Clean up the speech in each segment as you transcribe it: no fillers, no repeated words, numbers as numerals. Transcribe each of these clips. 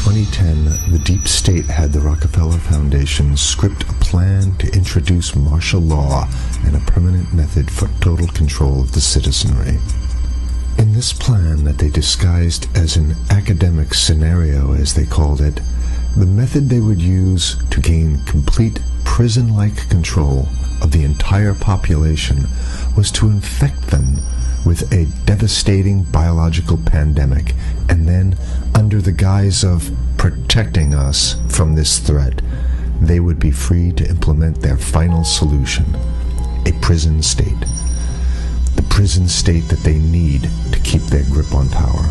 2010, the deep state had the Rockefeller Foundation script a plan to introduce martial law and a permanent method for total control of the citizenry. In this plan that they disguised as an academic scenario, as they called it, the method they would use to gain complete prison-like control of the entire population was to infect them with a devastating biological pandemic, and then, under the guise of protecting us from this threat, they would be free to implement their final solution, a prison state. The prison state that they need to keep their grip on power.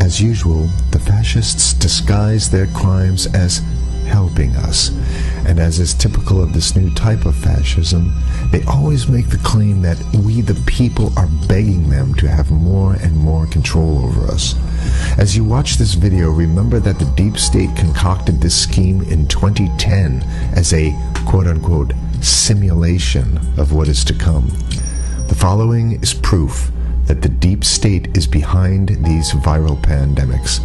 As usual, the fascists disguise their crimes as helping us, and as is typical of this new type of fascism, they always make the claim that we the people are begging them to have more and more control over us. As you watch this video, remember that the deep state concocted this scheme in 2010 as a quote-unquote simulation of what is to come. The following is proof that the deep state is behind these viral pandemics.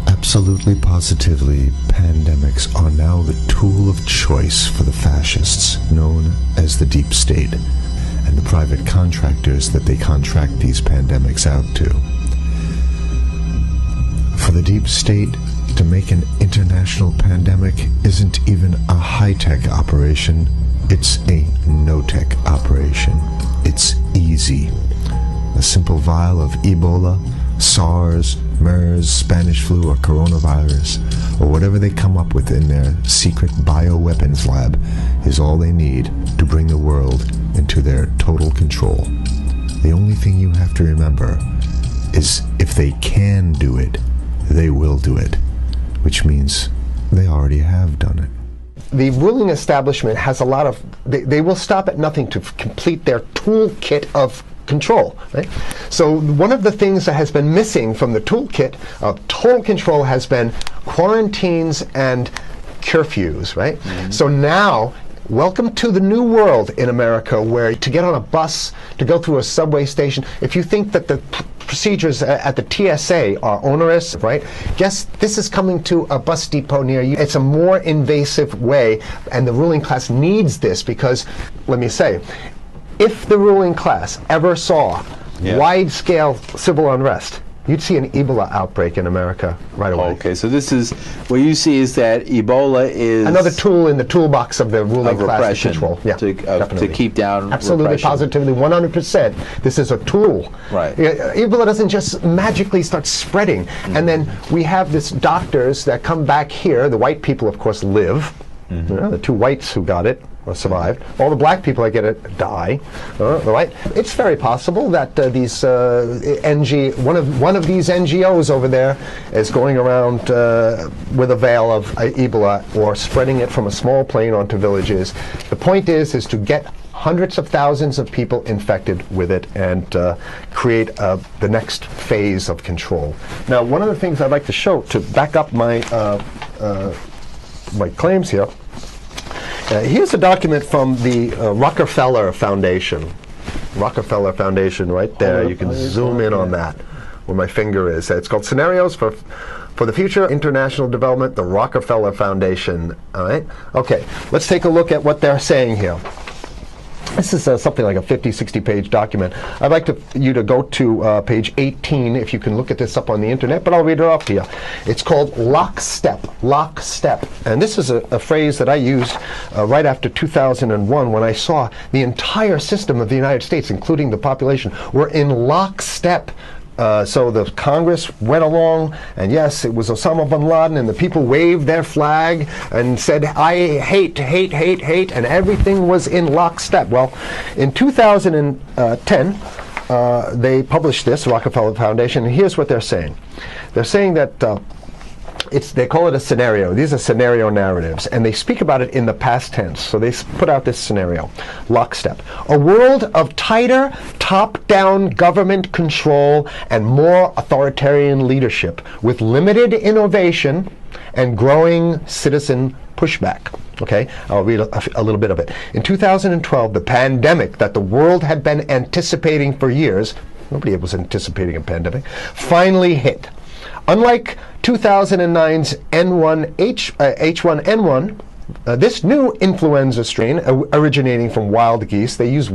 Absolutely positively, pandemics are now the tool of choice for the fascists, known as the deep state, and the private contractors that they contract these pandemics out to. For the deep state, to make an international pandemic isn't even a high-tech operation, it's a no-tech operation. It's easy. A simple vial of Ebola, SARS, MERS, Spanish flu, or coronavirus, or whatever they come up with in their secret bioweapons lab, is all they need to bring the world into their total control. The only thing you have to remember is if they can do it, they will do it, which means they already have done it. The ruling establishment has a lot of, they will stop at nothing to complete their toolkit of control, right? So one of the things that has been missing from the toolkit of total control has been quarantines and curfews, right? Mm-hmm. So now, welcome to the new world in America, where to get on a bus, to go through a subway station, if you think that the procedures at the TSA are onerous, right? Guess this is coming to a bus depot near you. It's a more invasive way, and the ruling class needs this because, let me say, if the ruling class ever saw wide-scale civil unrest, you'd see an Ebola outbreak in America right away. Okay, so this is, what you see is that Ebola is another tool in the toolbox of the ruling class control. Yeah, to keep down absolutely, repression. Positively, 100%. This is a tool. Right. Ebola doesn't just magically start spreading. Mm-hmm. And then we have this doctors that come back here. The white people, of course, live. Mm-hmm. You know, the two whites who got it or survived. All the black people that get it die. Right? It's very possible that these one of these NGOs over there is going around with a veil of Ebola or spreading it from a small plane onto villages. The point is to get hundreds of thousands of people infected with it and create the next phase of control. Now, one of the things I'd like to show to back up my my claims here. Here's a document from the Rockefeller Foundation. Rockefeller Foundation, right there. You can zoom in on that, where my finger is. It's called Scenarios for the Future International Development, the Rockefeller Foundation. All right. Okay. Let's take a look at what they're saying here. This is something like a 50, 60-page document. I'd like you to go to page 18, if you can look at this up on the internet, but I'll read it off to you. It's called lockstep, lockstep. And this is a phrase that I used right after 2001 when I saw the entire system of the United States, including the population, were in lockstep. So the Congress went along, and yes, it was Osama bin Laden, and the people waved their flag and said, I hate, hate, hate, hate, and everything was in lockstep. Well, in 2010, they published this, Rockefeller Foundation, and here's what they're saying. They're saying that they call it a scenario. These are scenario narratives, and they speak about it in the past tense. So they put out this scenario, lockstep. A world of tighter, top-down government control and more authoritarian leadership with limited innovation and growing citizen pushback. Okay, I'll read a little bit of it. In 2012, the pandemic that the world had been anticipating for years, nobody was anticipating a pandemic, finally hit. Unlike 2009's H1N1. This new influenza strain originating from wild geese. They use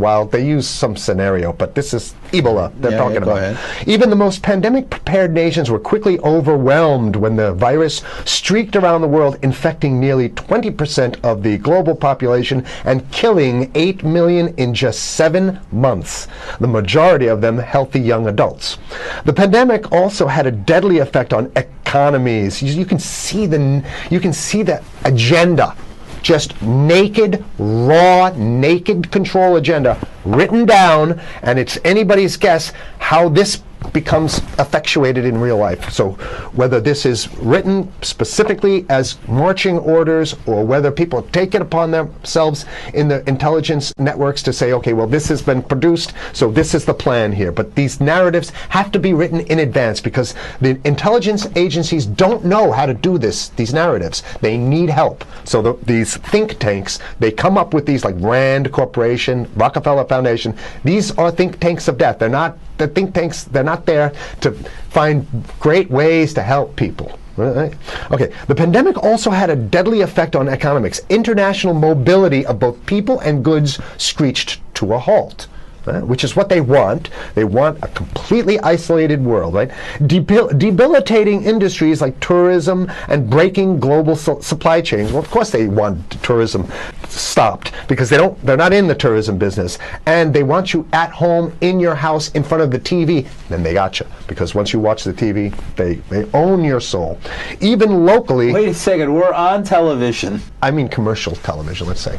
some scenario, but this is Ebola they're talking go about. ahead. Even the most pandemic-prepared nations were quickly overwhelmed when the virus streaked around the world, infecting nearly 20% of the global population and killing 8 million in just 7 months, the majority of them healthy young adults. The pandemic also had a deadly effect on economies. You can see the agenda. Just naked, raw, naked control agenda written down, and it's anybody's guess how this becomes effectuated in real life. So whether this is written specifically as marching orders or whether people take it upon themselves in the intelligence networks to say, okay, well, this has been produced, so this is the plan here. But these narratives have to be written in advance because the intelligence agencies don't know how to do these narratives. They need help. So these think tanks, they come up with these like Rand Corporation, Rockefeller Foundation. These are think tanks of death. They're not the think tanks, they're not there to find great ways to help people. Right? Okay, the pandemic also had a deadly effect on economics. International mobility of both people and goods screeched to a halt. Which is what they want. They want a completely isolated world, right? Debilitating industries like tourism and breaking global supply chains. Well, of course they want tourism stopped because they're not in the tourism business, and they want you at home in your house in front of the TV. Then they got you because once you watch the TV, they own your soul. Even locally. Wait a second, we're on television. I mean commercial television, let's say.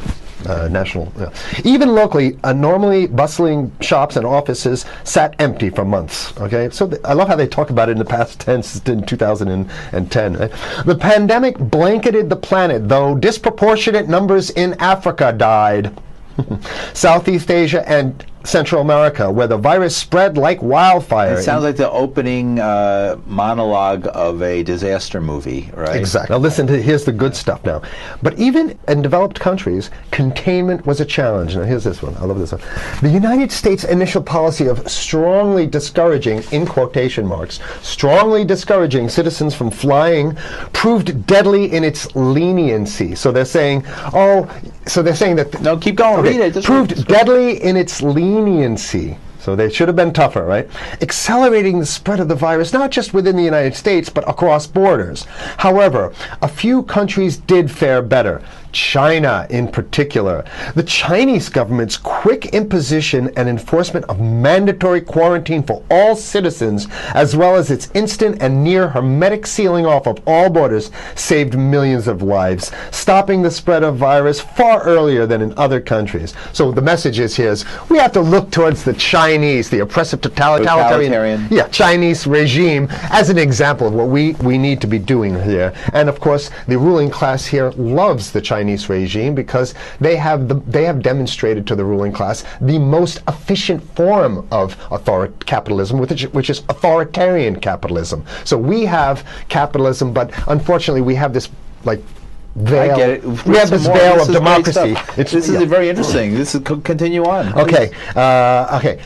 National. Even locally, normally bustling shops and offices sat empty for months. Okay, so I love how they talk about it in the past tense in 2010. Right? The pandemic blanketed the planet, though disproportionate numbers in Africa died. Southeast Asia and Central America, where the virus spread like wildfire. It sounds like the opening monologue of a disaster movie, right? Exactly. Now listen here's the good stuff now. But even in developed countries, containment was a challenge. Now here's this one. I love this one. The United States' initial policy of strongly discouraging, in quotation marks, strongly discouraging citizens from flying proved deadly in its leniency. So they're saying, that... No, keep going. Okay, read it. Just proved deadly in its leniency. So they should have been tougher, right? Accelerating the spread of the virus, not just within the United States, but across borders. However, a few countries did fare better. China in particular. The Chinese government's quick imposition and enforcement of mandatory quarantine for all citizens, as well as its instant and near hermetic sealing off of all borders, saved millions of lives, stopping the spread of virus far earlier than in other countries. So the message here is we have to look towards the Chinese, the oppressive totalitarian Chinese regime as an example of what we need to be doing here. And of course, the ruling class here loves the Chinese regime because they have demonstrated to the ruling class the most efficient form of capitalism, which is authoritarian capitalism. So we have capitalism, but unfortunately we have this veil. I get it. We have this veil of democracy. This is very interesting. This is continue on. Okay.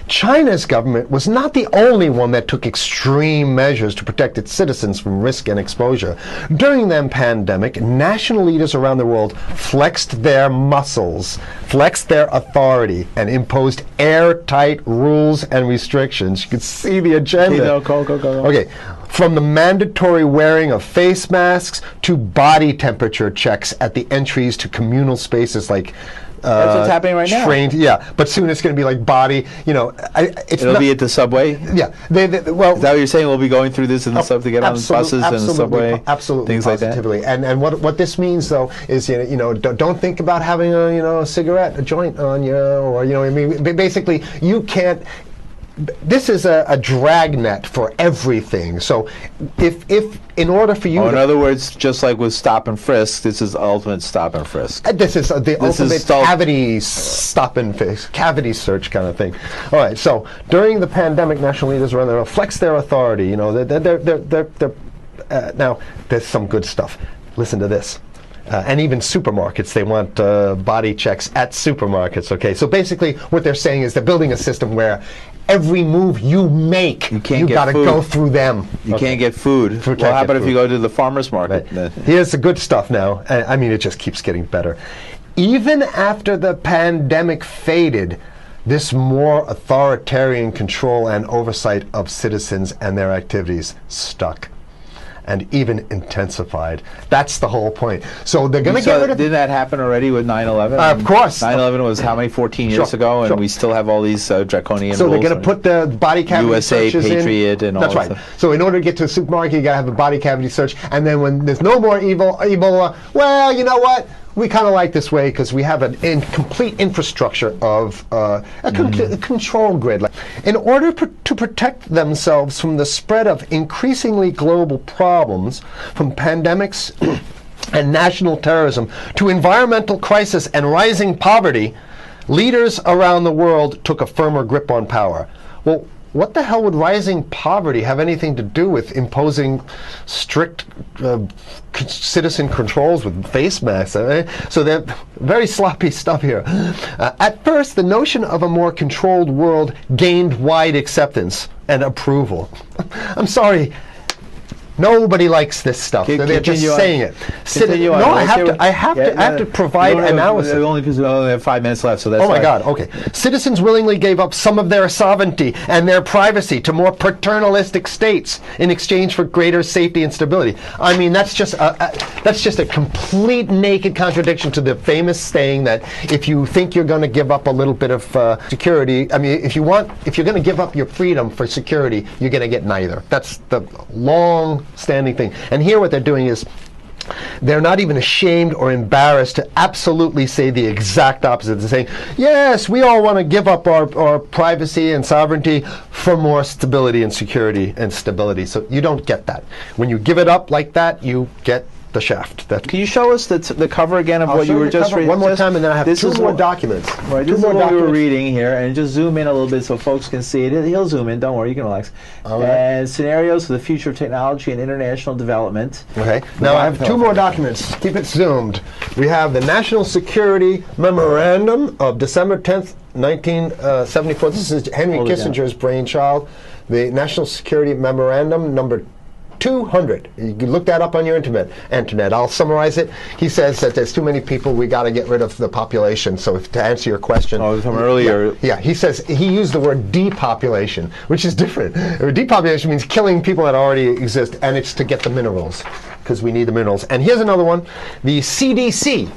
China's government was not the only one that took extreme measures to protect its citizens from risk and exposure. During the pandemic, national leaders around the world flexed their muscles, flexed their authority, and imposed airtight rules and restrictions. You can see the agenda. Go. Okay. From the mandatory wearing of face masks to body temperature checks at the entries to communal spaces like that's what's happening right now. Yeah, but soon it's going to be like body. It'll be at the subway. Yeah, well, is that what you're saying? We'll be going through this in the sub to get on the buses and the subway, absolutely, things like that. And what this means though is don't think about having a cigarette, a joint on you, or I mean, basically you can't. This is a dragnet for everything. So if in order for you in other words, just like with stop and frisk, this is ultimate stop and frisk. This is the ultimate cavity stop and frisk, cavity search kind of thing. All right, so during the pandemic, national leaders around the world flexed their authority. Now there's some good stuff. Listen to this. And even supermarkets, they want body checks at supermarkets. Okay, so basically what they're saying is they're building a system where every move you make, you can't get got to food. go through them. You can't get food. Can't Well, how get about if food. you go to the farmer's market? Here's the good stuff now. I mean, it just keeps getting better. Even after the pandemic faded, this more authoritarian control and oversight of citizens and their activities stuck and even intensified. That's the whole point. So they're going to get rid of... Didn't that happen already with 9/11? Of course. 9/11 was how many, 14 years Sure, ago, and sure. we still have all these draconian So rules. they're going to put the body cavity USA searches Patriot in. and all That's that right. stuff. So in order to get to a supermarket, you got to have a body cavity search. And then when there's no more Ebola, well, you know what? We kind of like this way because we have a complete infrastructure of a control grid. In order to protect themselves from the spread of increasingly global problems, from pandemics and national terrorism to environmental crisis and rising poverty, leaders around the world took a firmer grip on power. Well, what the hell would rising poverty have anything to do with imposing strict citizen controls with face masks? So they're very sloppy stuff here. At first, the notion of a more controlled world gained wide acceptance and approval. I'm sorry. Nobody likes this stuff. They're just Continue on. saying it. Continue on. No, I have to provide analysis. Only because we only have 5 minutes left, so that's Oh my why- God, okay. Citizens willingly gave up some of their sovereignty and their privacy to more paternalistic states in exchange for greater safety and stability. I mean, that's just a complete naked contradiction to the famous saying that if you think you're going to give up a little bit of security, I mean, if you're going to give up your freedom for security, you're going to get neither. That's the long-standing thing. And here what they're doing is they're not even ashamed or embarrassed to absolutely say the exact opposite. They're saying, yes, we all want to give up our privacy and sovereignty for more stability and security and stability. So you don't get that. When you give it up like that, you get the shaft. Can you show us the cover again of I'll what show you were the just cover reading? one more time, and then I have two more documents. Right, Two this is more what we were documents. reading here, and just zoom in a little bit so folks can see it. He'll zoom in. Don't worry, you can relax. All right. And scenarios for the future of technology and international development. Okay. Now I have two more documents. Keep it zoomed. We have the National Security Memorandum of December 10th, 1974. This is Henry Hold it down. Kissinger's brainchild. The National Security Memorandum number 200. You can look that up on your internet. I'll summarize it. He says that there's too many people. We got to get rid of the population. So to answer your question, From earlier. yeah, he says he used the word depopulation, which is different. Depopulation means killing people that already exist, and it's to get the minerals because we need the minerals. And here's another one. The CDC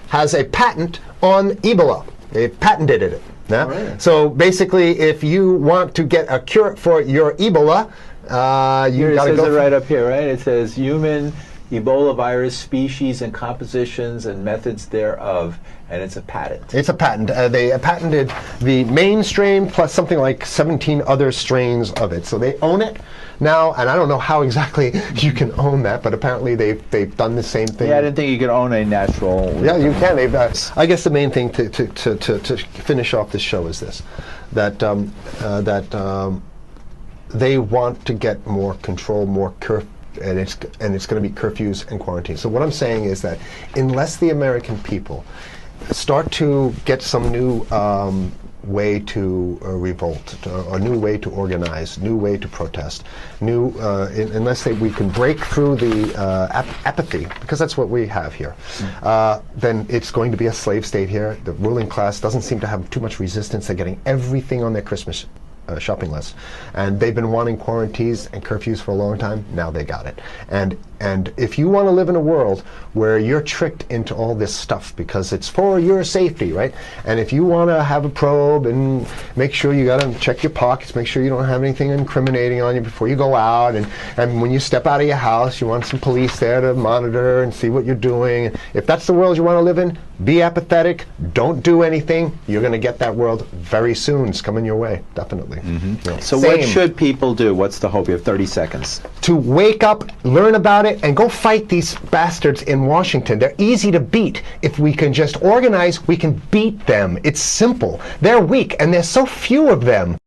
has a patent on Ebola. They patented it. Yeah? Right. So basically, if you want to get a cure for your Ebola, you Here it got to says go. it right up here, right? It says human Ebola virus species and compositions and methods thereof, and it's a patent. It's a patent. They patented the main strain plus something like 17 other strains of it. So they own it now, and I don't know how exactly you can own that, but apparently they've done the same thing. Yeah, I didn't think you could own a natural. Yeah, you can. They've, I guess the main thing to finish off this show is this: that they want to get more control, more and it's going to be curfews and quarantines. So what I'm saying is that unless the American people start to get some new way to revolt, a new way to organize, new way to protest, unless we can break through the apathy, because that's what we have here, then it's going to be a slave state here. The ruling class doesn't seem to have too much resistance. They're getting everything on their Christmas shopping list, and they've been wanting quarantines and curfews for a long time. Now they got it. And if you want to live in a world where you're tricked into all this stuff because it's for your safety, right? And if you want to have a probe and make sure you got to check your pockets, make sure you don't have anything incriminating on you before you go out, and when you step out of your house, you want some police there to monitor and see what you're doing. If that's the world you want to live in, be apathetic, don't do anything. You're going to get that world very soon. It's coming your way, definitely. Yeah. So what Same. should people do? What's the hope? You have 30 seconds. To wake up, learn about it, and go fight these bastards in Washington. They're easy to beat. If we can just organize, we can beat them. It's simple. They're weak, and there's so few of them.